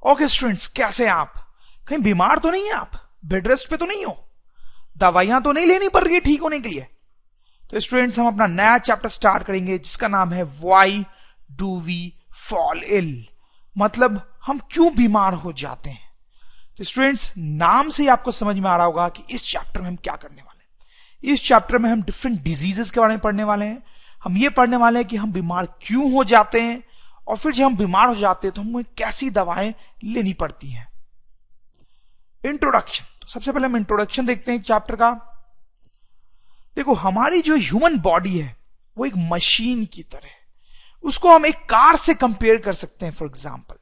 Okay students, कैसे हैं आप? कहीं बीमार तो नहीं है आप? बेड रेस्ट पे तो नहीं हो? दवाइयां तो नहीं लेनी पड़ रही है ठीक होने के लिए? तो स्टूडेंट्स, हम अपना नया चैप्टर स्टार्ट करेंगे जिसका नाम है why do we fall ill, मतलब हम क्यों बीमार हो जाते हैं। तो स्टूडेंट्स, नाम से ही आपको समझ में आ रहा होगा कि इस चैप्टर में हम क्या करने वाले हैं। इस चैप्टर में हम डिफरेंट डिजीजेस के बारे में पढ़ने वाले हैं। हम ये पढ़ने वाले हैं कि हम बीमार क्यों हो जाते हैं, और फिर जब हम बीमार हो जाते हैं तो हमें कैसी दवाएं लेनी पड़ती हैं। इंट्रोडक्शन, तो सबसे पहले हम इंट्रोडक्शन देखते हैं चैप्टर का। देखो, हमारी जो ह्यूमन बॉडी है वो एक मशीन की तरह है। उसको हम एक कार से कंपेयर कर सकते हैं। फॉर एग्जांपल,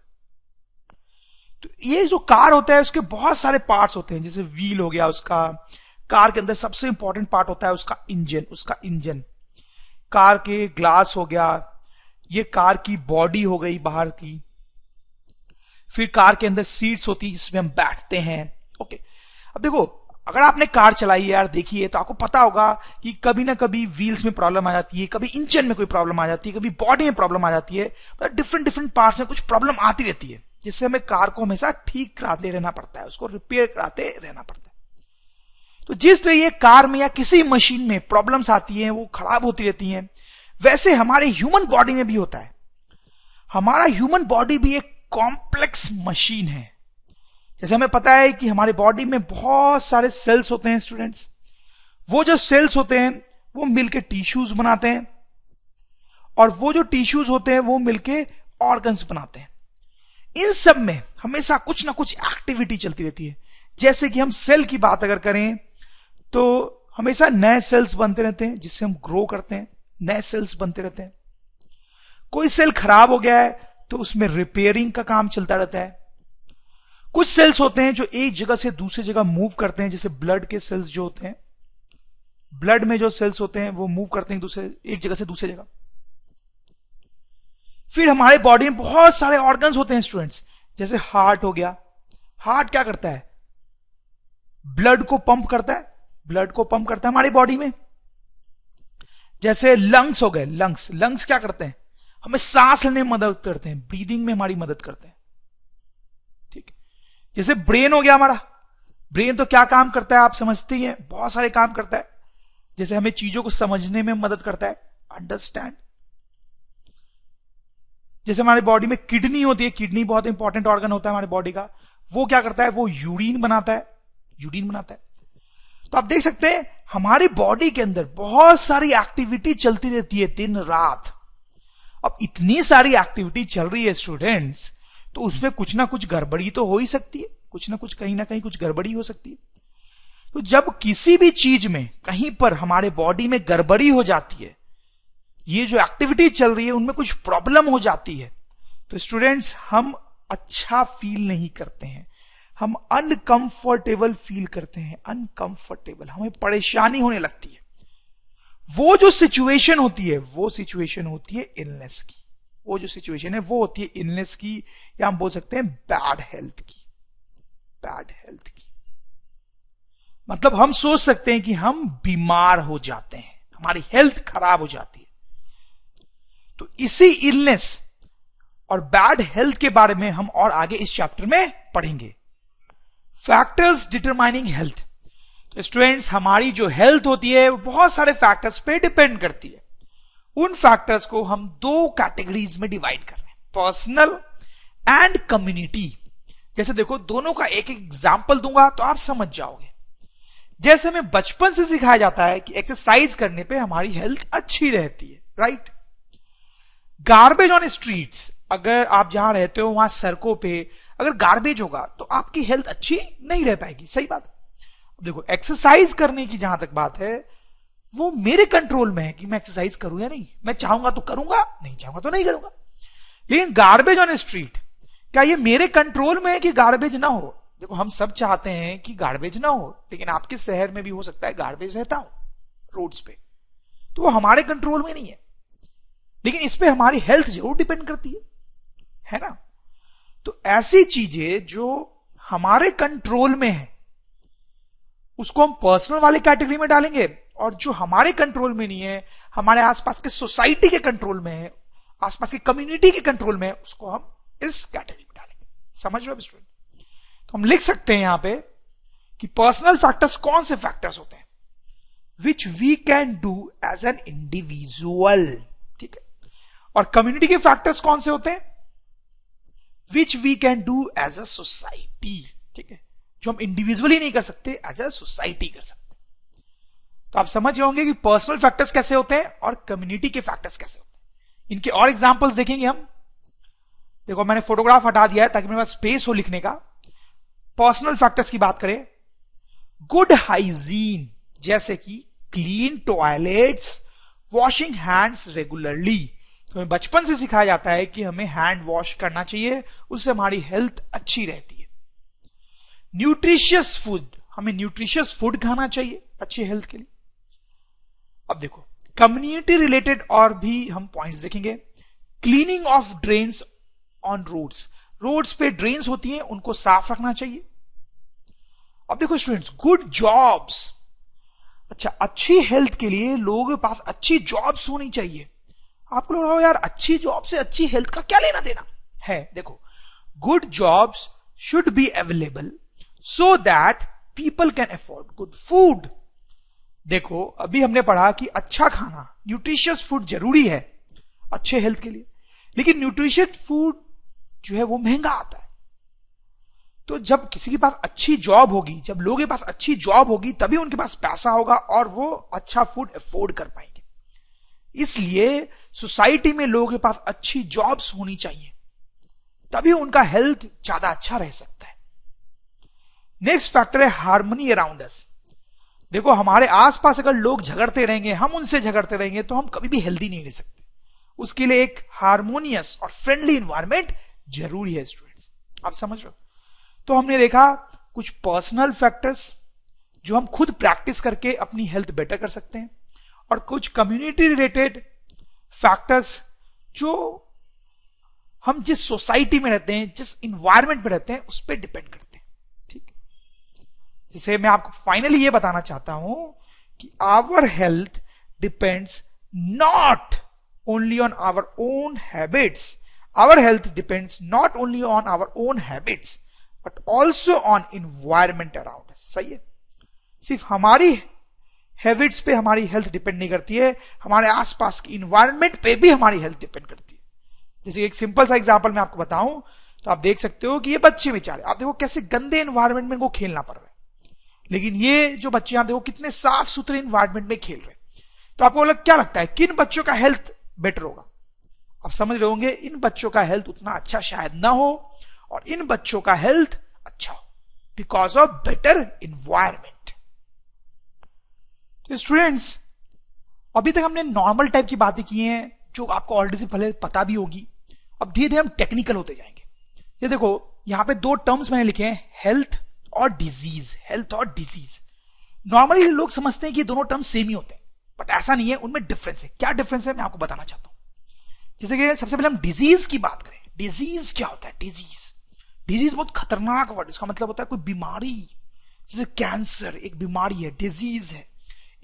तो ये जो कार होता है उसके बहुत सारे पार्ट्स होते हैं, जैसे व्हील हो गया उसका। कार के अंदर सबसे इंपॉर्टेंट पार्ट होता है उसका इंजन। कार के ग्लास हो गया, ये कार की बॉडी हो गई बाहर की। फिर कार के अंदर सीट्स होती है जिसमें हम बैठते हैं। ओके, अब देखो, अगर आपने कार चलाई है यार, देखिए, तो आपको पता होगा कि कभी ना कभी व्हील्स में प्रॉब्लम आ जाती है, कभी इंजन में कोई प्रॉब्लम आ जाती है, कभी बॉडी में प्रॉब्लम आ जाती है। डिफरेंट पार्ट्स में कुछ प्रॉब्लम आती रहती है, जिससे हमें कार को हमेशा ठीक कराते रहना पड़ता है, उसको रिपेयर कराते रहना पड़ता है। तो जिस तरह ये कार में या किसी मशीन में प्रॉब्लम्स आती हैं, वो खराब होती रहती हैं, वैसे हमारे ह्यूमन बॉडी में भी होता है। हमारा ह्यूमन बॉडी भी एक कॉम्प्लेक्स मशीन है। जैसे हमें पता है कि हमारे बॉडी में बहुत सारे सेल्स होते हैं स्टूडेंट्स। वो जो सेल्स होते हैं वो मिलके टिश्यूज बनाते हैं, और वो जो टिश्यूज होते हैं वो मिलके ऑर्गन्स बनाते हैं। इन सब में हमेशा कुछ ना कुछ एक्टिविटी चलती रहती है। जैसे कि हम सेल की बात अगर करें तो हमेशा नए सेल्स बनते रहते हैं, जिससे हम ग्रो करते हैं, नए सेल्स बनते रहते हैं। कोई सेल खराब हो गया है तो उसमें रिपेयरिंग का काम चलता रहता है। कुछ सेल्स होते हैं जो एक जगह से दूसरी जगह मूव करते हैं, जैसे ब्लड के सेल्स जो होते हैं, ब्लड में जो सेल्स होते हैं वो मूव करते हैं एक जगह से दूसरी जगह। फिर हमारे बॉडी में बहुत सारे ऑर्गन्स होते हैं स्टूडेंट्स, जैसे हार्ट हो गया। हार्ट क्या करता है? ब्लड को पंप करता है हमारी बॉडी में। जैसे लंग्स हो गए, लंग्स क्या करते हैं? हमें सांस लेने में मदद करते हैं, ब्रीदिंग में हमारी मदद करते हैं। ठीक। जैसे ब्रेन हो गया हमारा। ब्रेन तो क्या काम करता है आप समझते ही हैं, बहुत सारे काम करता है। जैसे हमें चीजों को समझने में मदद करता है, अंडरस्टैंड। जैसे हमारी बॉडी में किडनी होती है, किडनी बहुत इंपॉर्टेंट ऑर्गन होता है हमारी बॉडी का। वो क्या करता है? वो यूरिन बनाता है। तो आप देख सकते हैं हमारी बॉडी के अंदर बहुत सारी एक्टिविटी चलती रहती है दिन रात। अब इतनी सारी एक्टिविटी चल रही है स्टूडेंट्स, तो उसमें कुछ ना कुछ गड़बड़ी तो हो ही सकती है, कुछ ना कुछ कहीं ना कहीं कुछ गड़बड़ी हो सकती है। तो जब किसी भी चीज में कहीं पर हमारे बॉडी में गड़बड़ी हो जाती है, ये जो एक्टिविटी चल रही है उनमें कुछ प्रॉब्लम हो जाती है, तो स्टूडेंट्स हम अच्छा फील नहीं करते हैं, हम अनकंफर्टेबल फील करते हैं। अनकंफर्टेबल, हमें परेशानी होने लगती है। वो जो सिचुएशन होती है इलनेस की। वो जो सिचुएशन है वो होती है इलनेस की, या हम बोल सकते हैं बैड हेल्थ की। मतलब हम सोच सकते हैं कि हम बीमार हो जाते हैं, हमारी हेल्थ खराब हो जाती है। तो इसी इलनेस और बैड हेल्थ के बारे में हम और आगे इस चैप्टर में पढ़ेंगे। Factors determining health. तो स्टूडेंट्स, हमारी जो हेल्थ होती है वो बहुत सारे फैक्टर्स पे डिपेंड करती है। उन फैक्टर्स को हम दो कैटेगरीज में डिवाइड कर रहे हैं, पर्सनल एंड कम्युनिटी। जैसे देखो, दोनों का एक एग्जांपल दूंगा तो आप समझ जाओगे। जैसे हमें बचपन से सिखाया जाता है कि एक्सरसाइज करने पे हमारी हेल्थ अच्छी रहती है, राइट? गार्बेज ऑन स्ट्रीट्स, अगर आप जहां रहते हो वहां सड़कों पे अगर गार्बेज होगा तो आपकी हेल्थ अच्छी नहीं रह पाएगी, सही बात। देखो, एक्सरसाइज करने की जहां तक बात है वो मेरे कंट्रोल में है कि मैं एक्सरसाइज करूं या नहीं। मैं चाहूंगा तो करूंगा, नहीं चाहूंगा तो नहीं करूंगा। लेकिन गार्बेज ऑन स्ट्रीट, क्या ये मेरे कंट्रोल में है कि गार्बेज ना हो? देखो, हम सब चाहते हैं कि गार्बेज ना हो, लेकिन आपके शहर में भी हो सकता है गार्बेज रहता हो रोड्स पे, तो वो हमारे कंट्रोल में नहीं है। लेकिन इस पे हमारी हेल्थ जरूर डिपेंड करती है ना? तो ऐसी चीजें जो हमारे कंट्रोल में है उसको हम पर्सनल वाली कैटेगरी में डालेंगे, और जो हमारे कंट्रोल में नहीं है, हमारे आसपास के सोसाइटी के कंट्रोल में है, आसपास की कम्युनिटी के कंट्रोल में है, उसको हम इस कैटेगरी में डालेंगे। समझ रहे हो स्टूडेंट? तो हम लिख सकते हैं यहां पे कि पर्सनल फैक्टर्स कौन से फैक्टर्स होते हैं which we can do as an individual, ठीक है, और कम्युनिटी के फैक्टर्स कौन से होते हैं which we can do as a society, ठीक है, जो हम इंडिविजुअली नहीं कर सकते, एज अ सोसाइटी कर सकते। तो आप समझ गए होंगे कि पर्सनल फैक्टर्स कैसे होते हैं और कम्युनिटी के फैक्टर्स कैसे होते हैं। इनके और एग्जांपल्स देखेंगे हम। देखो मैंने फोटोग्राफ हटा दिया है ताकि मेरे पास स्पेस हो लिखने का। पर्सनल फैक्टर्स की बात करें, गुड हाइजीन, जैसे कि clean toilets, washing hands regularly. तो हमें बचपन से सिखाया जाता है कि हमें हैंड वॉश करना चाहिए, उससे हमारी हेल्थ अच्छी रहती है। न्यूट्रिशियस फूड, हमें न्यूट्रिशियस फूड खाना चाहिए अच्छी हेल्थ के लिए। अब देखो कम्युनिटी रिलेटेड और भी हम पॉइंट्स देखेंगे। Cleaning of drains on roads, roads पे ड्रेन्स होती हैं उनको साफ रखना चाहिए। अब देखो स्टूडेंट्स, गुड जॉब्स, अच्छा अच्छी हेल्थ के लिए लोगों के पास अच्छी जॉब्स होनी चाहिए। आपको लग रहा हो यार अच्छी जॉब से अच्छी हेल्थ का क्या लेना देना है? देखो good jobs should be available so that people can afford good food. देखो अभी हमने पढ़ा कि अच्छा खाना, न्यूट्रिशियस फूड जरूरी है अच्छे हेल्थ के लिए, लेकिन न्यूट्रिशियस फूड जो है वो महंगा आता है। तो जब किसी के पास अच्छी जॉब होगी, जब लोगों के पास अच्छी जॉब होगी, तभी उनके पास पैसा होगा और वो अच्छा फूड अफोर्ड कर पाएंगे। इसलिए सोसाइटी में लोगों के पास अच्छी जॉब्स होनी चाहिए, तभी उनका हेल्थ ज्यादा अच्छा रह सकता है। नेक्स्ट फैक्टर है हार्मनी अराउंड अस। देखो हमारे आसपास अगर लोग झगड़ते रहेंगे, हम उनसे झगड़ते रहेंगे, तो हम कभी भी हेल्दी नहीं रह सकते। उसके लिए एक हार्मोनियस और फ्रेंडली एनवायरनमेंट जरूरी है स्टूडेंट्स। आप समझ रहे हो? तो हमने देखा कुछ पर्सनल फैक्टर्स जो हम खुद प्रैक्टिस करके अपनी हेल्थ बेटर कर सकते हैं, और कुछ कम्युनिटी रिलेटेड फैक्टर्स जो हम जिस सोसाइटी में रहते हैं, जिस इंवायरमेंट में रहते हैं, उस पर डिपेंड करते हैं। ठीक है, जिसे मैं आपको फाइनली ये बताना चाहता हूं कि our health depends not only on our own habits, our health depends not only on our own habits but also on environment around us. सही है, सिर्फ हमारी हैबिट्स पे हमारी हेल्थ डिपेंड नहीं करती है, हमारे आसपास की इन्वायरमेंट पे भी हमारी हेल्थ डिपेंड करती है। जैसे एक सिंपल सा एग्जांपल मैं आपको बताऊं तो आप देख सकते हो कि ये बच्चे बेचारे, आप देखो कैसे गंदे इन्वायरमेंट में इनको खेलना पड़ रहा है, लेकिन ये जो बच्चे आप देखो कितने साफ सुथरे इन्वायरमेंट में खेल रहे हैं। तो आपको क्या लगता है किन बच्चों का हेल्थ बेटर होगा? आप समझ रहे होंगे इन बच्चों का हेल्थ उतना अच्छा शायद ना हो और इन बच्चों का हेल्थ अच्छा हो, बिकॉज ऑफ बेटर इन्वायरमेंट। तो स्टूडेंट्स अभी तक हमने नॉर्मल टाइप की बातें की हैं जो आपको ऑलरेडी पहले पता भी होगी। अब धीरे धीरे हम टेक्निकल होते जाएंगे। ये देखो यहां पे दो टर्म्स मैंने लिखे हैं, हेल्थ और डिजीज। हेल्थ और डिजीज नॉर्मली लोग समझते हैं कि दोनों टर्म सेम ही होते हैं, बट ऐसा नहीं है, उनमें डिफरेंस है। क्या डिफरेंस है मैं आपको बताना चाहता हूं। जैसे कि सबसे पहले हम डिजीज की बात करें। डिजीज क्या होता है? डिजीज बहुत खतरनाक वर्ड, इसका मतलब होता है कोई बीमारी। जैसे कैंसर एक बीमारी है, डिजीज है।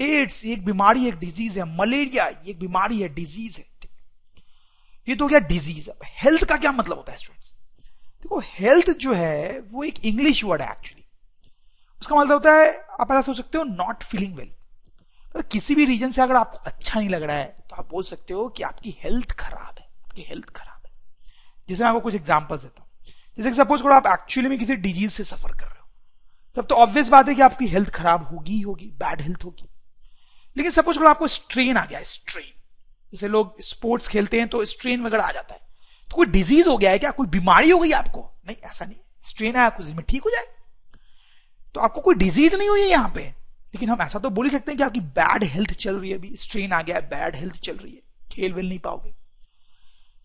एड्स एक बीमारी है, एक डिजीज है। मलेरिया एक बीमारी है, डिजीज है। ये तो हो गया डिजीज। अब हेल्थ का क्या मतलब होता है स्टूडेंट्स? देखो हेल्थ जो है वो एक इंग्लिश वर्ड है एक्चुअली। उसका मतलब होता है, आप ऐसा सोच सकते हो, नॉट फीलिंग वेल। तो किसी भी रीजन से अगर आपको अच्छा नहीं लग रहा है तो आप बोल सकते हो कि आपकी हेल्थ खराब है, आपकी हेल्थ खराब है। जैसे मैं आपको कुछ एग्जांपल्स देता हूं। जैसे सपोज करो आप एक्चुअली में किसी डिजीज से सफर कर रहे हो, तब तो ऑब्वियस बात है कि आपकी हेल्थ खराब होगी होगी, बैड हेल्थ होगी। लेकिन सपोज करो आपको स्ट्रेन आ गया, स्ट्रेन, जैसे लोग स्पोर्ट्स खेलते हैं तो स्ट्रेन वगैरह आ जाता है, तो कोई डिजीज हो गया है क्या? कोई बीमारी हो गई आपको? नहीं, ऐसा नहीं। स्ट्रेन आया कुछ में ठीक हो जाए, तो आपको कोई डिजीज नहीं हुई है यहां पे। लेकिन हम ऐसा तो बोल ही सकते हैं कि आपकी बैड हेल्थ चल रही है, अभी स्ट्रेन आ गया है, बैड हेल्थ चल रही है, खेल वेल नहीं पाओगे।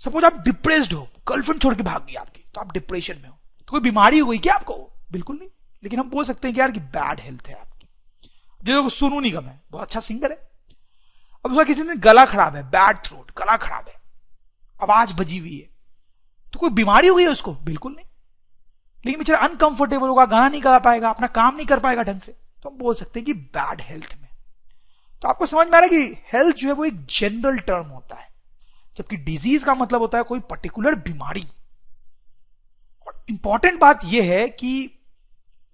सपोज आप डिप्रेस्ड हो, गर्लफ्रेंड छोड़ के भाग गई आपकी, तो आप डिप्रेशन में हो, तो कोई बीमारी हो गई क्या आपको? बिल्कुल नहीं। लेकिन हम बोल सकते हैं कि यार की बैड हेल्थ है आपकी। जो सोनू निगम है, बहुत अच्छा सिंगर है, अब उसका किसी ने गला खराब है, बैड थ्रोट, गला खराब है, आवाज बजी हुई है, तो कोई बीमारी हो गई है उसको? बिल्कुल नहीं। लेकिन बेचारा अनकंफर्टेबल होगा, गाना नहीं गा पाएगा, अपना काम नहीं कर पाएगा ढंग से, तो हम बोल सकते हैं कि बैड हेल्थ में। तो आपको समझ में आ रहा है कि हेल्थ जो है वो एक जनरल टर्म होता है, जबकि डिजीज का मतलब होता है कोई पर्टिकुलर बीमारी। और इंपॉर्टेंट बात यह है कि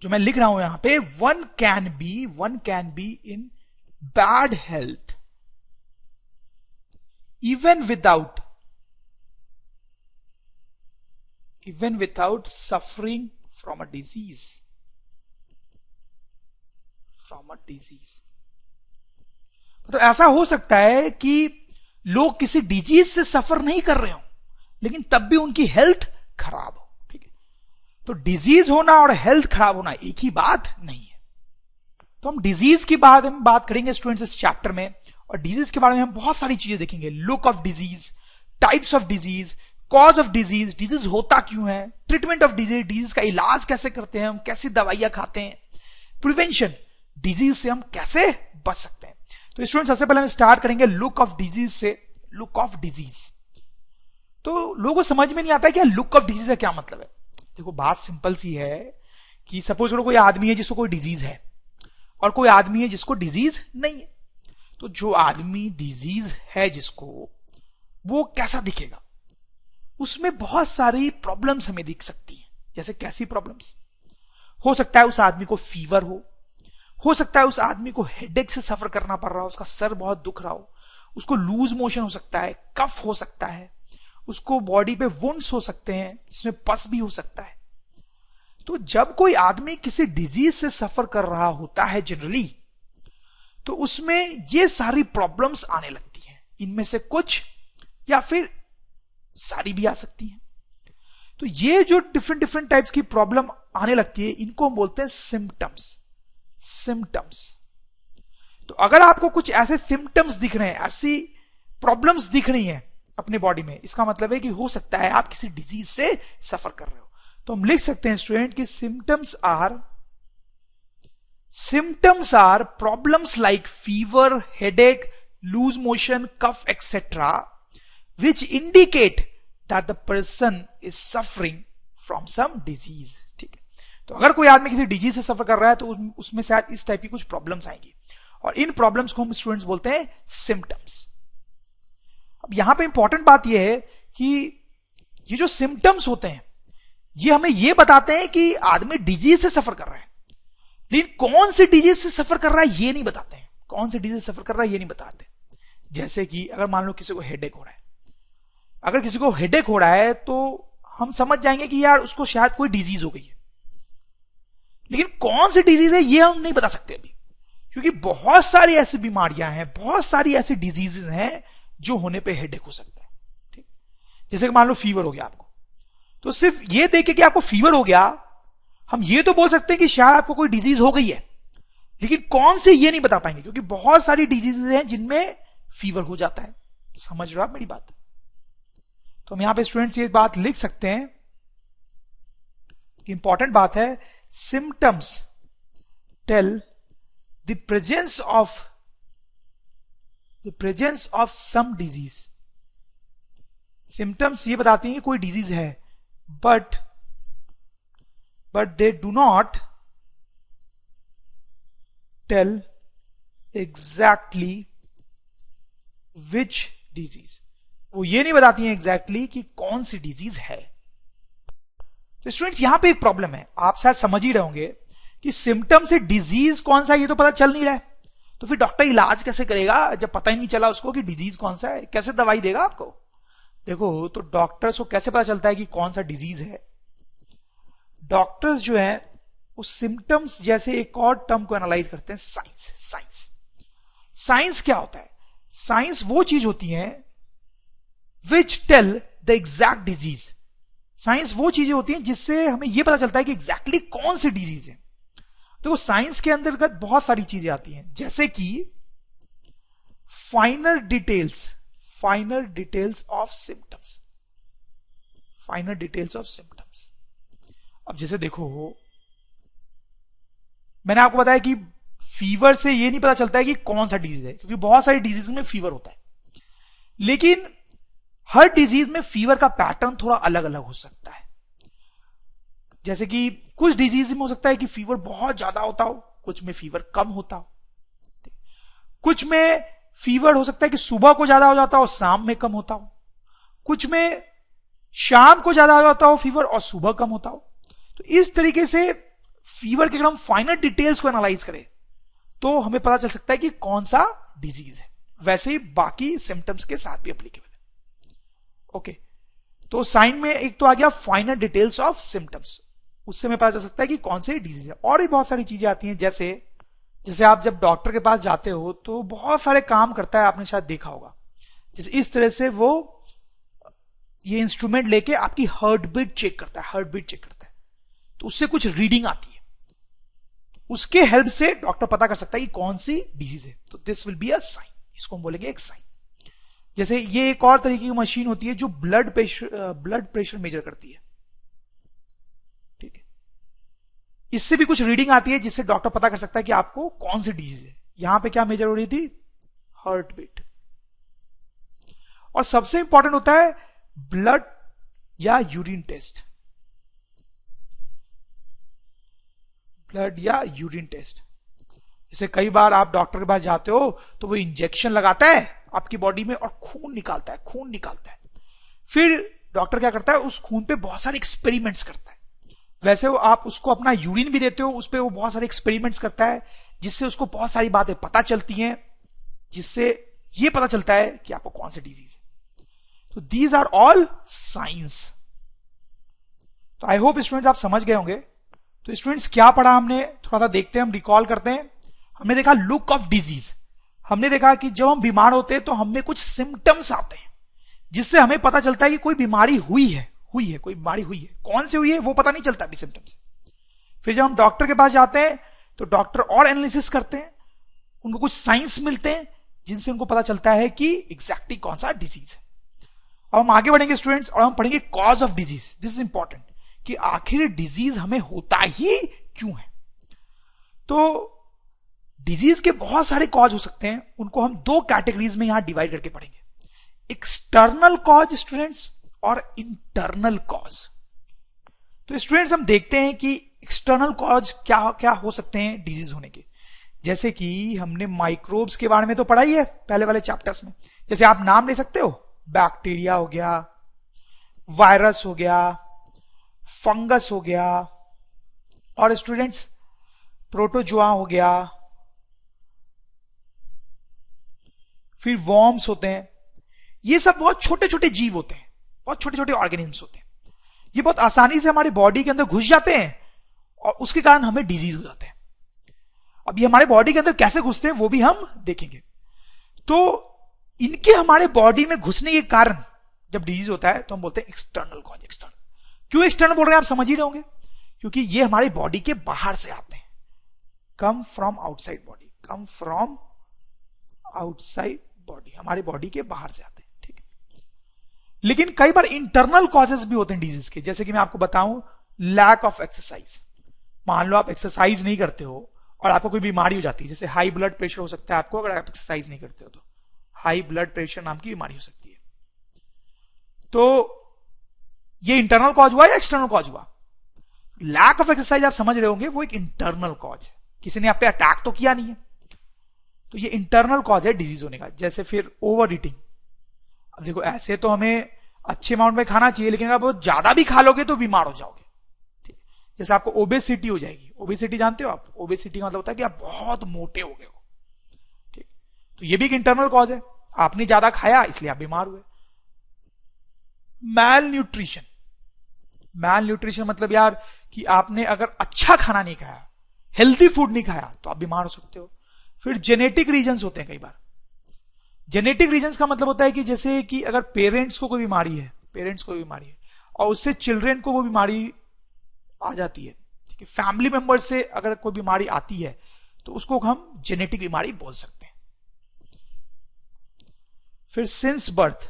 जो मैं लिख रहा हूं यहां पे, one can be in bad health even without suffering from a disease. तो ऐसा हो सकता है कि लोग किसी डिजीज से सफर नहीं कर रहे हो, लेकिन तब भी उनकी हेल्थ खराब हो। ठीक है, तो डिजीज होना और हेल्थ खराब होना एक ही बात नहीं है। तो हम डिजीज की बात करेंगे स्टूडेंट्स इस चैप्टर में, और डिजीज के बारे में हम बहुत सारी चीजें देखेंगे। Look of disease, types of disease, cause of disease, disease होता क्यों है, ट्रीटमेंट ऑफ डिजीज, डिजीज का इलाज कैसे करते हैं हम, कैसी दवाइयां खाते हैं, प्रिवेंशन, डिजीज से हम कैसे बच सकते हैं। तो स्टूडेंट सबसे पहले हम स्टार्ट करेंगे लुक ऑफ डिजीज से। लुक ऑफ डिजीज, तो लोगों को समझ में नहीं आता है कि लुक ऑफ डिजीज का क्या मतलब है। देखो बात सिंपल सी है कि सपोज करो कोई आदमी है जिसको कोई डिजीज है और कोई आदमी है जिसको डिजीज नहीं है। तो जो आदमी डिजीज है जिसको, वो कैसा दिखेगा, उसमें बहुत सारी प्रॉब्लम्स हमें दिख सकती हैं। जैसे कैसी प्रॉब्लम्स? हो सकता है उस आदमी को फीवर हो सकता है उस आदमी को हेडेक से सफर करना पड़ रहा हो, उसका सर बहुत दुख रहा हो, उसको लूज मोशन हो सकता है, कफ हो सकता है, उसको बॉडी पे वुंड्स हो सकते हैं जिसमें पस भी हो सकता है। तो जब कोई आदमी किसी डिजीज से सफर कर रहा होता है जनरली, तो उसमें ये सारी प्रॉब्लम्स आने लगती हैं। इनमें से कुछ या फिर सारी भी आ सकती हैं। तो ये जो डिफरेंट टाइप्स की प्रॉब्लम आने लगती है, इनको हम बोलते हैं सिम्टम्स। तो अगर आपको कुछ ऐसे सिम्टम्स दिख रहे हैं, ऐसी प्रॉब्लम्स दिख रही हैं अपने बॉडी में, इसका मतलब है कि हो सकता है आप किसी डिजीज से सफर कर रहे हो। तो हम लिख सकते हैं स्टूडेंट कि symptoms are problems like fever, headache, loose motion, cough etcetera, which indicate that the person is suffering from some disease। ठीक है, तो अगर कोई आदमी किसी डिजीज से सफर कर रहा है तो उसमें शायद इस टाइप की कुछ प्रॉब्लम्स आएंगी, और इन प्रॉब्लम्स को हम स्टूडेंट्स बोलते हैं सिम्टम्स। अब यहां पे इंपॉर्टेंट बात यह है कि ये जो सिम्टम्स होते हैं, ये हमें ये बताते हैं कि आदमी डिजीज से सफर कर रहा है, लेकिन कौन सी डिजीज से सफर कर रहा है ये नहीं बताते हैं। कौन सी डिजीज से सफर कर रहा है ये नहीं बताते। जैसे कि अगर मान लो किसी को हेडेक हो रहा है, अगर किसी को हेडेक हो रहा है तो हम समझ जाएंगे कि यार उसको शायद कोई डिजीज हो गई है, लेकिन कौन सी डिजीज है ये हम नहीं बता सकते अभी, क्योंकि बहुत सारी ऐसी बीमारियां हैं, बहुत सारी ऐसी डिजीजेस हैं जो होने पे हेडेक हो सकता है। ठीक, जैसे कि मान लो फीवर हो गया आपको, तो सिर्फ ये देख के कि आपको फीवर हो गया, हम ये तो बोल सकते हैं कि शायद आपको कोई डिजीज हो गई है, लेकिन कौन सी ये नहीं बता पाएंगे, क्योंकि बहुत सारी डिजीजेस हैं जिनमें फीवर हो जाता है। समझ रहे हो आप मेरी बात? तो हम यहां पे स्टूडेंट्स ये बात लिख सकते हैं कि इंपॉर्टेंट बात है, symptoms tell the presence of some disease. Symptoms ये बताती हैं कि कोई डिजीज है, but they do not tell exactly which disease. वो ये नहीं बताती हैं एग्जैक्टली कि कौन सी डिजीज है। तो स्टूडेंट्स यहां पे एक प्रॉब्लम है, आप शायद समझ ही रहे होंगे कि सिम्टम से डिजीज कौन सा है ये तो पता चल नहीं रहा है, तो फिर डॉक्टर इलाज कैसे करेगा जब पता ही नहीं चला उसको कि डिजीज कौन सा है? कैसे दवाई देगा आपको? देखो, तो डॉक्टर्स को कैसे पता चलता है कि कौन सा डिजीज है? डॉक्टर्स जो है वो सिम्टम्स जैसे एक और टर्म को एनालाइज करते हैं, साइंस क्या होता है? साइंस वो चीज होती है which tell the exact disease। Science वो चीजें होती हैं जिससे हमें यह पता चलता है कि एग्जैक्टली कौन सी डिजीज है। तो साइंस के अंतर्गत बहुत सारी चीजें आती हैं, जैसे कि फाइनर डिटेल्स ऑफ सिम्टम्स। अब जैसे देखो, मैंने आपको बताया कि फीवर से यह नहीं पता चलता है कि कौन सा डिजीज है, क्योंकि बहुत सारी डिजीज में फीवर होता है, लेकिन हर डिजीज में फीवर का पैटर्न थोड़ा अलग अलग हो सकता है। जैसे कि कुछ डिजीज में हो सकता है कि फीवर बहुत ज्यादा होता हो, कुछ में फीवर कम होता हो, कुछ में फीवर हो सकता है कि सुबह को ज्यादा हो जाता हो, शाम में कम होता हो, कुछ में शाम को ज्यादा होता हो फीवर और सुबह कम होता हो। तो इस तरीके से फीवर के अगर हम फाइनल डिटेल्स को एनालाइज करें तो हमें पता चल सकता है कि कौन सा डिजीज है। वैसे ही बाकी सिम्टम्स के साथ भी एप्लीकेबल है। ओके, तो साइन में एक तो आ गया फाइनल डिटेल्स ऑफ सिम्टम्स, उससे हमें पता चल सकता है कि कौन से डिजीज है। और भी बहुत सारी चीजें आती हैं, जैसे आप जब डॉक्टर के पास जाते हो तो बहुत सारे काम करता है, आपने शायद देखा होगा। जैसे इस तरह से वो ये इंस्ट्रूमेंट लेके आपकी हार्ट बीट चेक करता है, तो उससे कुछ रीडिंग आती है, उसके हेल्प से डॉक्टर पता कर सकता है कि कौन सी डिजीज है। तो this will be a sign, इसको हम बोलेंगे एक साइन। जैसे ये एक और तरीके की मशीन होती है जो ब्लड प्रेशर मेजर करती है, ठीक है। इससे भी कुछ रीडिंग आती है जिससे डॉक्टर पता कर सकता है कि आपको कौन सी डिजीज है। यहां पे क्या मेजर हो रही थी? Heart beat. और सबसे इंपॉर्टेंट होता है ब्लड या यूरिन टेस्ट, जैसे कई बार आप डॉक्टर के पास जाते हो तो वो इंजेक्शन लगाता है आपकी बॉडी में और खून निकालता है। फिर डॉक्टर क्या करता है, उस खून पे बहुत सारे एक्सपेरिमेंट्स करता है। वैसे वो आप उसको अपना यूरिन भी देते हो, उस पे वो बहुत सारे एक्सपेरिमेंट्स करता है, जिससे उसको बहुत सारी बातें पता चलती हैं, जिससे ये पता चलता है कि आपको कौन सी डिजीज है। तो दीज आर ऑल साइंस। तो आई होप स्टूडेंट्स आप समझ गए होंगे। तो स्टूडेंट्स क्या पढ़ा हमने, थोड़ा सा देखते हैं, हम रिकॉल करते हैं। हमने देखा लुक ऑफ डिजीज। हमने देखा कि जब हम बीमार होते हैं तो हमें कुछ सिम्टम्स आते हैं जिससे हमें पता चलता है कि कोई बीमारी हुई है, कोई बीमारी हुई है। कौन से हुई है वो पता नहीं चलता अभी सिम्टम्स। फिर जब हम डॉक्टर के पास जाते हैं तो डॉक्टर और एनालिसिस करते हैं, उनको कुछ साइंस मिलते हैं जिनसे उनको पता चलता है कि एग्जैक्टली कौन सा डिजीज है। अब हम आगे बढ़ेंगे स्टूडेंट्स और हम पढ़ेंगे cause of disease. This is important कि आखिर डिजीज हमें होता ही क्यों है। तो डिजीज के बहुत सारे कॉज हो सकते हैं, उनको हम दो कैटेगरीज में यहां डिवाइड करके पढ़ेंगे, एक्सटर्नल कॉज स्टूडेंट्स और इंटरनल कॉज। तो स्टूडेंट्स हम देखते हैं कि एक्सटर्नल कॉज क्या क्या हो सकते हैं डिजीज होने के। जैसे कि हमने माइक्रोब्स के बारे में तो पढ़ा ही है पहले वाले चैप्टर्स में। जैसे आप नाम ले सकते हो, बैक्टीरिया हो गया, वायरस हो गया, फंगस हो गया, और स्टूडेंट्स प्रोटोजोआ हो गया, फिर वॉर्म्स होते हैं। ये सब बहुत छोटे छोटे जीव होते हैं, बहुत छोटे छोटे ऑर्गेनिज्म्स होते हैं। ये बहुत आसानी से हमारी बॉडी के अंदर घुस जाते हैं और उसके कारण हमें डिजीज हो जाते हैं। अब ये हमारे बॉडी के अंदर कैसे घुसते हैं वो भी हम देखेंगे। तो इनके हमारे बॉडी में घुसने के कारण जब डिजीज होता है तो हम बोलते हैं एक्सटर्नल कॉज। एक्सटर्नल क्यों एक्सटर्नल बोल रहे हैं आप समझ ही रहे होंगे, क्योंकि ये हमारी बॉडी के बाहर से आते हैं। Come from outside body, come from outside body, हमारे बॉडी के बाहर से आते हैं, ठीक है। लेकिन कई बार इंटरनल कॉजेस भी होते हैं डिजीज के। जैसे कि मैं आपको बताऊं, लैक ऑफ एक्सरसाइज। मान लो आप एक्सरसाइज नहीं करते हो और आपको कोई बीमारी हो जाती है, जैसे हाई ब्लड प्रेशर हो सकता है आपको अगर आप एक्सरसाइज नहीं करते हो, तो हाई ब्लड प्रेशर नाम की बीमारी हो सकती है। तो ये इंटरनल कॉज हुआ या एक्सटर्नल कॉज हुआ? लैक ऑफ एक्सरसाइज आप समझ रहे होंगे, वो एक इंटरनल कॉज है, किसी ने आप पे अटैक तो किया नहीं है, तो ये इंटरनल कॉज है डिजीज होने का। जैसे फिर ओवर ईटिंग। अब देखो ऐसे तो हमें अच्छे अमाउंट में खाना चाहिए, लेकिन अगर बहुत ज्यादा भी खा लोगे तो बीमार हो जाओगे, ठीक। जैसे आपको ओबेसिटी हो जाएगी। ओबेसिटी जानते हो आप? ओबेसिटी का मतलब होता है कि आप बहुत मोटे हो गए हो, ठीक। तो ये भी एक इंटरनल कॉज है, आपने ज्यादा खाया इसलिए आप बीमार हुए। मैल न्यूट्रिशन। मैल न्यूट्रिशन मतलब यार कि आपने अगर अच्छा खाना नहीं खाया, हेल्दी फूड नहीं खाया, तो आप बीमार हो सकते हो। फिर जेनेटिक रीजंस होते हैं कई बार। जेनेटिक रीजंस का मतलब होता है कि जैसे कि अगर पेरेंट्स को कोई बीमारी है, और उससे चिल्ड्रन को वो बीमारी आ जाती है, ठीक है। फैमिली मेंबर से अगर कोई बीमारी आती है तो उसको हम जेनेटिक बीमारी बोल सकते हैं। फिर सिंस बर्थ।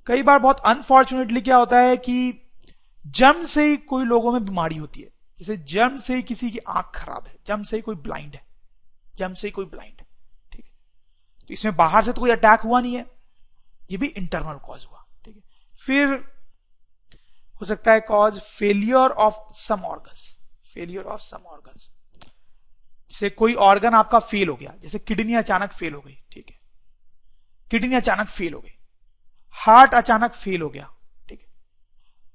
कई बार बहुत अनफॉर्चुनेटली क्या होता है कि जन्म से ही कोई लोगों में बीमारी होती है। जैसे जन्म से ही किसी की आंख खराब है, जन्म से ही कोई ब्लाइंड है, ठीक है। तो इसमें बाहर से तो कोई अटैक हुआ नहीं है, ये भी इंटरनल कॉज हुआ, ठीक है। फिर हो सकता है cause failure of some organs. जैसे कोई ऑर्गन आपका फेल हो गया, जैसे किडनी अचानक फेल हो गई, ठीक है, हार्ट अचानक फेल हो गया, ठीक है।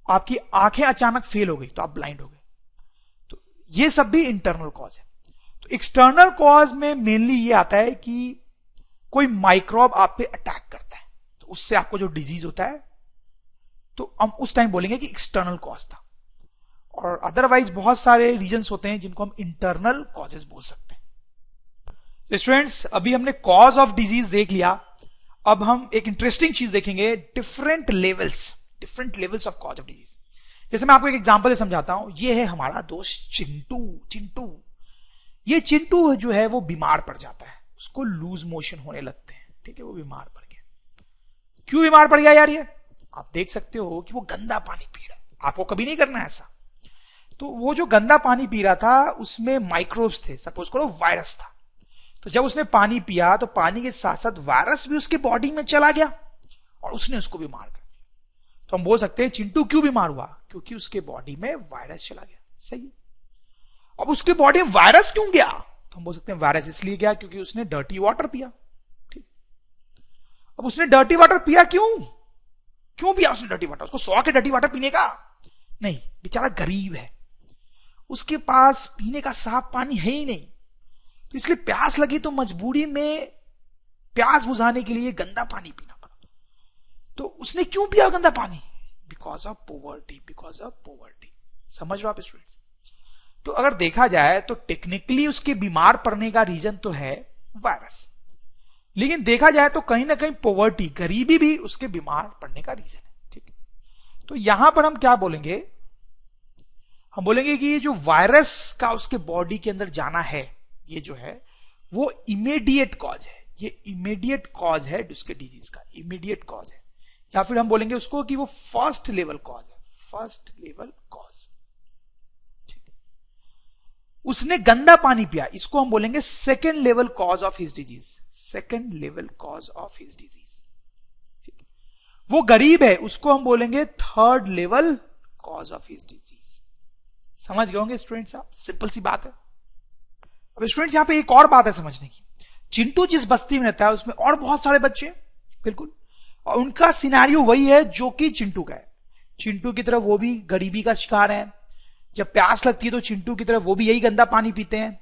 आपकी आंखें अचानक फेल हो गई तो आप ब्लाइंड हो गए, तो ये सब भी इंटरनल कॉज है। तो एक्सटर्नल कॉज में मेनली ये आता है कि कोई माइक्रोब आप पे अटैक करता है, तो उससे आपको जो डिजीज होता है तो हम उस टाइम बोलेंगे कि एक्सटर्नल कॉज था। और अदरवाइज बहुत सारे रीजंस होते हैं जिनको हम इंटरनल कॉजेस बोल सकते हैं। स्टूडेंट्स, अभी हमने कॉज ऑफ डिजीज देख लिया, अब हम एक इंटरेस्टिंग चीज देखेंगे, different levels of cause of disease. जैसे मैं आपको एक एग्जांपल से समझाता हूं। ये है हमारा दोस्त चिंटू। ये चिंटू जो है वो बीमार पड़ जाता है, उसको लूज मोशन होने लगते हैं, ठीक है, वो बीमार पड़ गया। क्यों बीमार पड़ गया यार? ये आप देख सकते हो कि वो गंदा पानी पी रहा है। आपको कभी नहीं करना है ऐसा। तो वो जो गंदा पानी पी रहा था उसमें माइक्रोब्स थे, सपोज करो वायरस था। तो जब उसने पानी पिया तो पानी के साथ साथ वायरस भी उसके बॉडी में चला गया और उसने उसको बीमार कर दिया। तो हम बोल सकते हैं चिंटू क्यों बीमार हुआ? क्योंकि उसके बॉडी में वायरस चला गया। सही है। अब उसके बॉडी में वायरस क्यों गया? तो हम बोल सकते हैं वायरस इसलिए गया क्योंकि उसने डर्टी वाटर पिया। ठीक। अब उसने डर्टी वाटर पिया क्यों पिया उसने डर्टी वाटर? उसको शौक है डर्टी वाटर पीने का? नहीं, बेचारा गरीब है, उसके पास पीने का साफ पानी है ही नहीं, तो इसलिए प्यास लगी तो मजबूरी में प्यास बुझाने के लिए गंदा पानी पीना पड़ा। तो उसने क्यों पिया गंदा पानी? Because of poverty. समझ लो आप स्टूडेंट्स। तो अगर देखा जाए तो टेक्निकली उसके बीमार पड़ने का रीजन तो है वायरस, लेकिन देखा जाए तो कहीं ना कहीं पोवर्टी, गरीबी भी उसके बीमार पड़ने का रीजन है। ठीक। तो यहां पर हम क्या बोलेंगे? हम बोलेंगे कि ये जो वायरस का उसके बॉडी के अंदर जाना है, ये जो है वो इमीडिएट कॉज है। ये इमीडिएट कॉज है उसके डिजीज का, इमीडिएट कॉज है। या फिर हम बोलेंगे उसको कि वो फर्स्ट लेवल कॉज है, फर्स्ट लेवल कॉज। उसने गंदा पानी पिया, इसको हम बोलेंगे second level cause of his disease, second level cause of his disease. वो गरीब है, उसको हम बोलेंगे third level cause of his disease. समझ गए होंगे स्टूडेंट्स आप? सिंपल सी बात है। अब स्टूडेंट्स यहां पे एक और बात है समझने की। चिंटू जिस बस्ती में रहता है उसमें और बहुत सारे बच्चे हैं, बिल्कुल, और उनका सिनेरियो वही है जो कि चिंटू का है। चिंटू की तरह वो भी गरीबी का शिकार है। जब प्यास लगती है तो चिंटू की तरह वो भी यही गंदा पानी पीते हैं,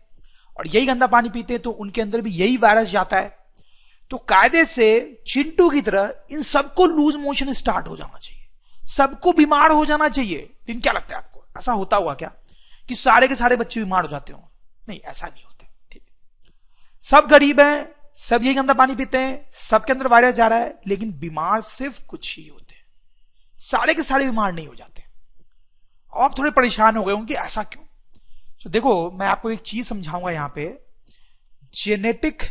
और यही गंदा पानी पीते हैं तो उनके अंदर भी यही वायरस जाता है। तो कायदे से चिंटू की तरह इन सबको लूज मोशन स्टार्ट हो जाना चाहिए, सबको बीमार हो जाना चाहिए। लेकिन क्या लगता है आपको, ऐसा होता हुआ क्या कि सारे के सारे बच्चे बीमार हो जाते हो? नहीं, ऐसा नहीं होता। ठीक है, सब गरीब हैं, सब यही गंदा पानी पीते हैं, सबके अंदर वायरस जा रहा है, लेकिन बीमार सिर्फ कुछ ही होते हैं, सारे के सारे बीमार नहीं हो जाते। और आप थोड़े परेशान हो गए होंगे ऐसा क्यों? तो देखो मैं आपको एक चीज समझाऊंगा यहां पे, जेनेटिक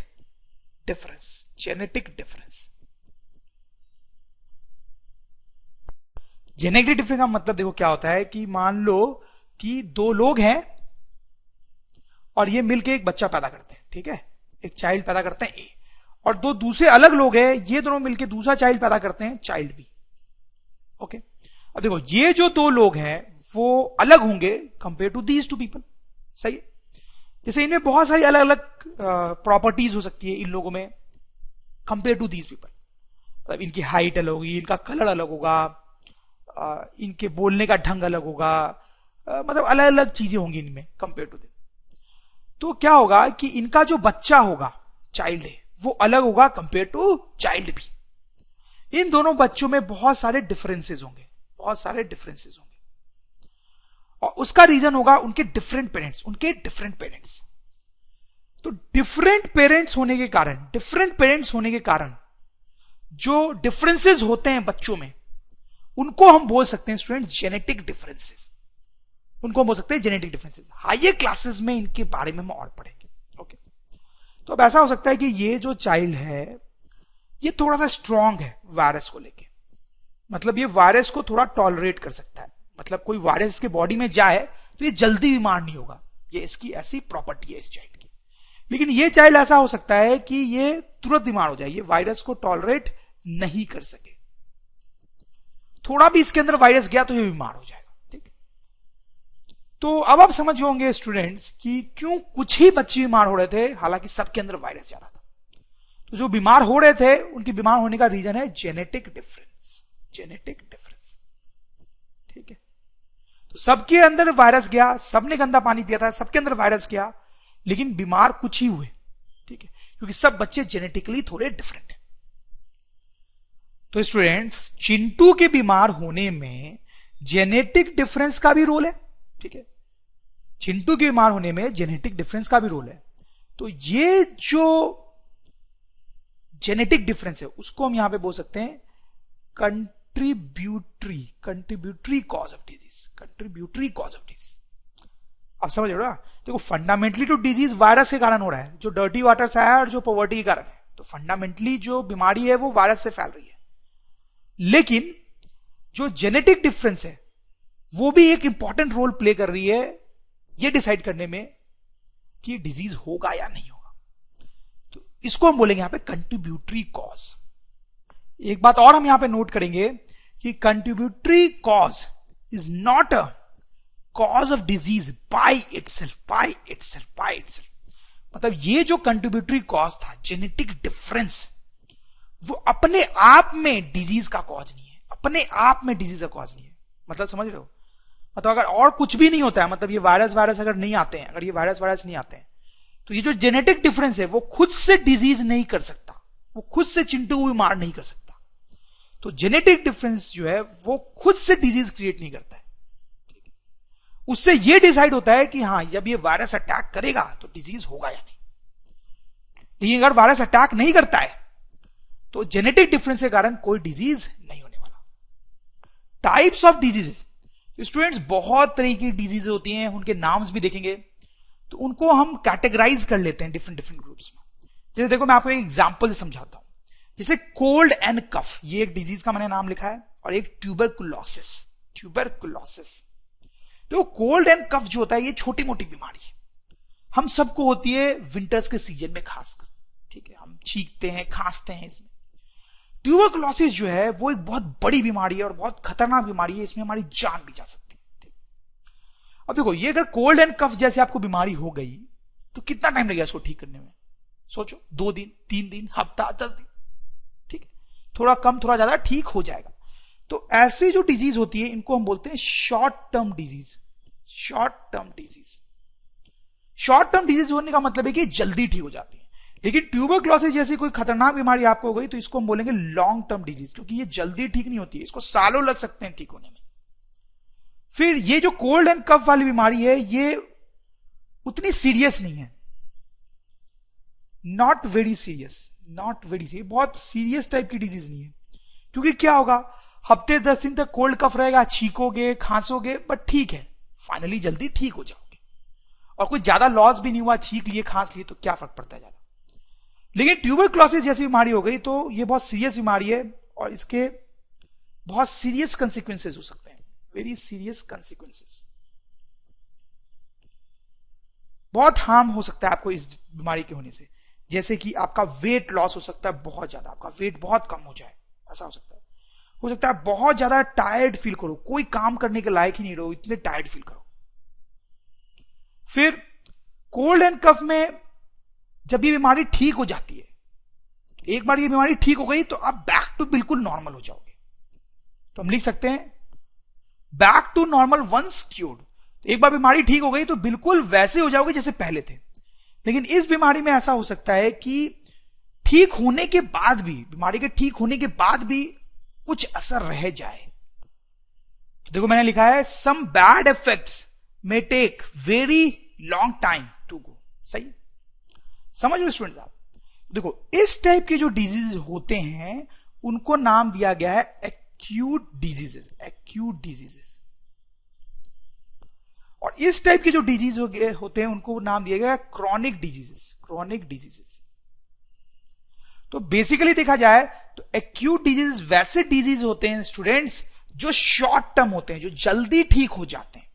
डिफरेंस। जेनेटिक डिफरेंस का मतलब देखो क्या होता है कि मान लो कि दो लोग हैं और ये मिलके एक बच्चा पैदा करते हैं, ठीक है, एक चाइल्ड पैदा करते हैं ए, और दो दूसरे अलग लोग हैं, ये दोनों मिलके दूसरा चाइल्ड पैदा करते हैं, चाइल्ड बी। ओके, अब देखो ये जो दो लोग हैं वो अलग होंगे compare to these two people. सही है। जैसे इनमें बहुत सारी अलग अलग प्रॉपर्टीज हो सकती है इन लोगों में कंपेयर टू दीज पीपल। मतलब इनकी हाइट अलग होगी, इनका कलर अलग होगा, इनके बोलने का ढंग अलग होगा, मतलब अलग अलग चीजें होंगी इनमें कंपेयर टू देम। तो क्या होगा कि इनका जो बच्चा होगा, चाइल्ड है, वो अलग होगा कंपेयर टू चाइल्ड भी। इन दोनों बच्चों में बहुत सारे डिफरेंसेस होंगे, बहुत सारे डिफरेंसेस होंगे, और उसका रीजन होगा उनके डिफरेंट पेरेंट्स। तो डिफरेंट पेरेंट्स होने के कारण जो डिफरेंसेस होते हैं बच्चों में, उनको हम बोल सकते हैं स्टूडेंट्स जेनेटिक डिफरेंसेस। उनको हम बोल सकते हैं जेनेटिक डिफरेंसेस। हायर क्लासेस में इनके बारे में हम और पढ़ेंगे। ओके, तो अब ऐसा हो सकता है कि ये जो चाइल्ड है ये थोड़ा सा स्ट्रांग है वायरस को लेके, मतलब ये वायरस को थोड़ा टॉलरेट कर सकता है, मतलब कोई वायरस इसके बॉडी में जाए तो ये जल्दी बीमार नहीं होगा, ये इसकी ऐसी प्रॉपर्टी है इस चाइल्ड की। लेकिन ये चाइल्ड ऐसा हो सकता है कि ये तुरंत बीमार हो जाए, ये वायरस को टॉलरेट नहीं कर सके, थोड़ा भी इसके अंदर वायरस गया तो ये बीमार हो जाएगा। ठीक, तो अब आप समझ होंगे स्टूडेंट्स कि क्यों कुछ ही बच्चे बीमार हो रहे थे हालांकि सबके अंदर वायरस जा रहा था। तो जो बीमार हो रहे थे उनके बीमार होने का रीजन है जेनेटिक डिफरेंस। ठीक है, तो सबके अंदर वायरस गया, सबने गंदा पानी पिया था, सबके अंदर वायरस गया, लेकिन बीमार कुछ ही हुए। ठीक है, क्योंकि सब बच्चे जेनेटिकली थोड़े डिफरेंट हैं। तो स्टूडेंट्स, चिंटू के बीमार होने में जेनेटिक डिफरेंस का भी रोल है। ठीक है, चिंटू के बीमार होने में जेनेटिक डिफरेंस का भी रोल है। तो ये जो जेनेटिक डिफरेंस है उसको हम यहां पे बोल सकते हैं contributory cause of disease, contributory cause of disease. आप समझ रहे हो ना? देखो, फंडामेंटली तो डिजीज वायरस के कारण हो रहा है, जो डर्टी वाटर से आया और जो पॉवर्टी के कारण है। तो फंडामेंटली जो बीमारी है वो वायरस से फैल रही है, लेकिन जो जेनेटिक डिफरेंस है वो भी एक इंपॉर्टेंट रोल प्ले कर रही है ये डिसाइड करने में कि डिजीज होगा या नहीं होगा। तो इसको हम बोलेंगे यहां पे कंट्रीब्यूटरी कॉज। एक बात और हम यहां पे नोट करेंगे कि contributory cause is not a cause of disease by itself. मतलब ये जो कंट्रीब्यूटरी कॉज था, जेनेटिक डिफरेंस, वो अपने आप में डिजीज का कॉज नहीं है, अपने आप में डिजीज का कॉज नहीं है। मतलब समझ रहे हो? मतलब अगर और कुछ भी नहीं होता है, मतलब ये वायरस अगर नहीं आते हैं, अगर ये वायरस नहीं आते हैं, तो ये जो जेनेटिक डिफरेंस है वो खुद से डिजीज नहीं कर सकता, वो खुद से चिंटू को बीमार नहीं कर सकता। तो जेनेटिक डिफरेंस जो है वो खुद से डिजीज क्रिएट नहीं करता है। उससे ये डिसाइड होता है कि हां, जब ये वायरस अटैक करेगा तो डिजीज होगा या नहीं। लेकिन अगर वायरस अटैक नहीं करता है तो जेनेटिक डिफरेंस के कारण कोई डिजीज नहीं होने वाला। टाइप्स ऑफ डिजीजेस, स्टूडेंट्स, बहुत तरह की डिजीज होती हैं, उनके नाम्स भी देखेंगे, तो उनको हम कैटेगराइज कर लेते हैं डिफरेंट ग्रुप्स में। जैसे देखो, मैं आपको एक एग्जांपल से समझाता हूं। जैसे कोल्ड एंड कफ, ये एक डिजीज का मैंने नाम लिखा है, और एक ट्यूबरकुलोसिस। तो कोल्ड एंड कफ जो होता है ये छोटी मोटी बीमारी है, हम सबको होती है विंटर्स के सीजन में खासकर। ठीक है, हम छींकते हैं, खांसते हैं इसमें। ट्यूबरकुलोसिस जो है वो एक बहुत बड़ी बीमारी है और बहुत खतरनाक बीमारी है, इसमें हमारी जान भी जा सकती है। अब देखो, ये अगर कोल्ड एंड कफ जैसे आपको बीमारी हो गई तो कितना टाइम लगेगा इसको ठीक करने में? सोचो, 2 दिन, 3 दिन, हफ्ता, 10 दिन। ठीक है, थोड़ा कम थोड़ा ज्यादा ठीक हो जाएगा। तो ऐसे जो डिजीज होती है इनको हम बोलते हैं short term disease. Short term disease होने का मतलब है कि जल्दी ठीक हो जाती है। लेकिन ट्यूबरकुलोसिस जैसी कोई खतरनाक बीमारी आपको हो गई तो इसको हम बोलेंगे लॉन्ग टर्म डिजीज, क्योंकि ये जल्दी ठीक नहीं होती है, इसको सालों लग सकते हैं ठीक होने में। फिर ये जो कोल्ड एंड कफ वाली बीमारी है ये उतनी सीरियस नहीं है, नॉट वेरी सीरियस, बहुत सीरियस टाइप की डिजीज नहीं है। क्योंकि क्या होगा, हफ्ते 10 दिन तक कोल्ड कफ रहेगा, छींकोगे, खांसोगे, बट ठीक है, फाइनली जल्दी ठीक हो जाओगे, और कोई ज्यादा लॉस भी नहीं हुआ, छींक लिए, खांस लिए, तो क्या फर्क पड़ता है ज्यादा। लेकिन ट्यूबरकुलोसिस जैसी बीमारी हो गई तो ये बहुत सीरियस बीमारी है और इसके बहुत सीरियस कंसिक्वेंसेस हो सकते हैं, वेरी सीरियस कंसिक्वेंसेस। बहुत हार्म हो सकता है आपको इस बीमारी के होने से। जैसे कि आपका वेट लॉस हो सकता है, बहुत ज्यादा आपका वेट बहुत कम हो जाए, ऐसा हो सकता है बहुत ज्यादा टायर्ड फील करो, कोई काम करने के लायक ही नहीं रहो, इतने टायर्ड फील करो। फिर कोल्ड एंड कफ में जब ये बीमारी ठीक हो जाती है, एक बार ये बीमारी ठीक हो गई तो आप बैक टू बिल्कुल नॉर्मल हो जाओगे। तो हम लिख सकते हैं back to normal once cured. तो एक बार बीमारी ठीक हो गई तो बिल्कुल वैसे हो जाओगे जैसे पहले थे। लेकिन इस बीमारी में ऐसा हो सकता है कि ठीक होने के बाद भी, बीमारी के ठीक होने के बाद भी कुछ असर रह जाए। तो देखो, मैंने लिखा है some bad effects may take very long time to go. सही समझ लो स्टूडेंट्स आप? देखो, इस टाइप के जो डिजीज होते हैं उनको नाम दिया गया है एक्यूट डिजीजेस। और इस टाइप के जो डिजीज होते हैं उनको नाम दिया गया है क्रॉनिक डिजीजेस। तो बेसिकली देखा जाए तो एक्यूट डिजीज वैसे डिजीज होते हैं स्टूडेंट्स जो शॉर्ट टर्म होते हैं, जो जल्दी ठीक हो जाते हैं,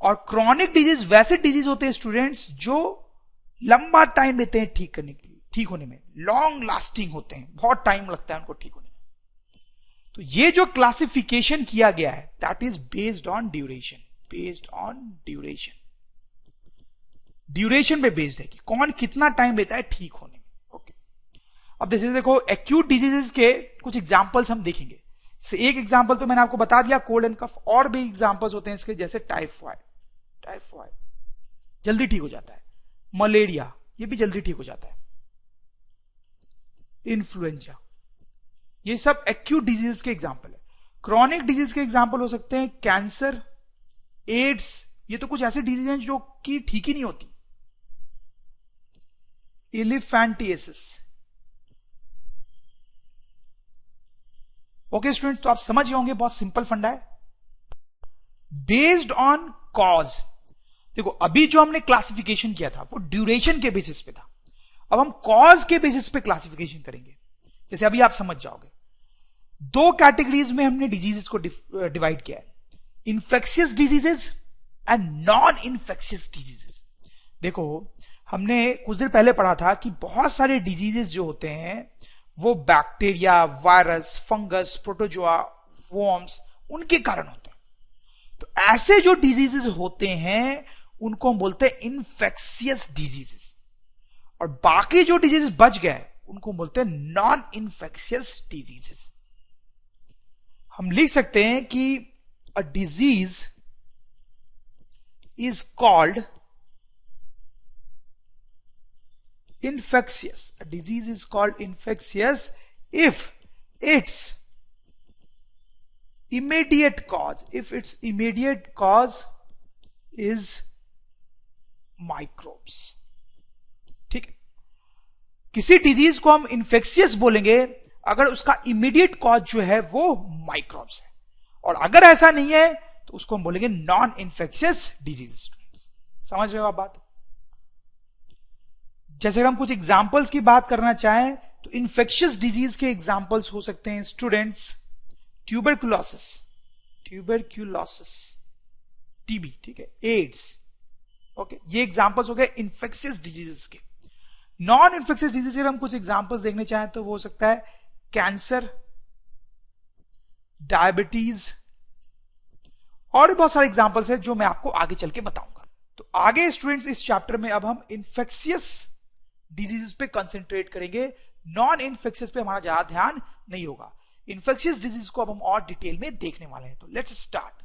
और क्रॉनिक डिजीज वैसे डिजीज होते हैं स्टूडेंट्स जो लंबा टाइम लेते हैं ठीक होने में, लॉन्ग लास्टिंग होते हैं, बहुत टाइम लगता है उनको ठीक होने में। तो ये जो क्लासिफिकेशन किया गया है that is based on duration पे बेस्ड है कि कौन कितना टाइम लेता है ठीक होने में। ओके, अब जैसे देखो, एक्यूट डिजीजेस के कुछ एग्जांपल्स हम देखेंगे। जैसे एक एग्जांपल तो मैंने आपको बता दिया, कोल्ड एंड कफ, और भी एग्जांपल्स होते हैं इसके, जैसे टाइफॉइड जल्दी ठीक हो जाता है, मलेरिया ये भी जल्दी ठीक हो जाता है, इन्फ्लुएंजा, ये सब एक्यूट डिजीज के एग्जांपल है। क्रॉनिक डिजीज के एग्जांपल हो सकते हैं कैंसर, एड्स, ये तो कुछ ऐसी डिजीज हैं जो कि ठीक ही नहीं होती। इलिफेंटिएसिस। ओके स्टूडेंट्स, तो आप समझ गए होंगे, बहुत सिंपल फंडा है। बेस्ड ऑन कॉज, देखो अभी जो हमने क्लासिफिकेशन किया था वो ड्यूरेशन के बेसिस पे था, अब हम कॉज के बेसिस पे क्लासिफिकेशन करेंगे। जैसे अभी आप समझ जाओगे, दो कैटेगरीज में हमने डिजीजेस को डिवाइड किया है, infectious diseases and non infectious diseases. देखो हमने कुछ देर पहले पढ़ा था कि बहुत सारे डिजीजेस जो होते हैं वो bacteria, virus, fungus, protozoa, worms, उनके कारण होते हैं। तो ऐसे जो डिजीजेस होते हैं उनको हम बोलते हैं इन्फेक्शियस डिजीजेस, और बाकी जो डिजीजेस बच गए उनको बोलते हैं नॉन इन्फेक्शियस डिजीजेस। हम लिख सकते हैं कि a disease is called infectious. A disease is called infectious if its immediate cause is microbes. ठीक है, किसी डिजीज को हम इन्फेक्शियस बोलेंगे अगर उसका इमीडिएट कॉज जो है वो माइक्रोब्स है, और अगर ऐसा नहीं है तो उसको हम बोलेंगे नॉन इन्फेक्शियस डिजीज। समझ रहे हो आप बात? जैसे हम कुछ एग्जाम्पल्स की बात करना चाहें तो इन्फेक्शियस डिजीज के एग्जाम्पल्स हो सकते हैं स्टूडेंट्स, ट्यूबरक्यूलोसिस, टीबी, ठीक है, एड्स, ओके, ये एग्जाम्पल्स हो गए इन्फेक्शियस डिजीजेस के। नॉन इन्फेक्शियस डिजीज के हम कुछ एग्जाम्पल्स देखने चाहें तो वो हो सकता है कैंसर, डायबिटीज, और भी बहुत सारे एग्जाम्पल्स हैं जो मैं आपको आगे चल के बताऊंगा। तो आगे स्टूडेंट्स इस चैप्टर में अब हम इन्फेक्शियस डिजीजेस पे कंसंट्रेट करेंगे, नॉन इन्फेक्शियस पे हमारा ज्यादा ध्यान नहीं होगा। इन्फेक्शियस डिजीज को अब हम और डिटेल में देखने वाले हैं। तो लेट्स स्टार्ट।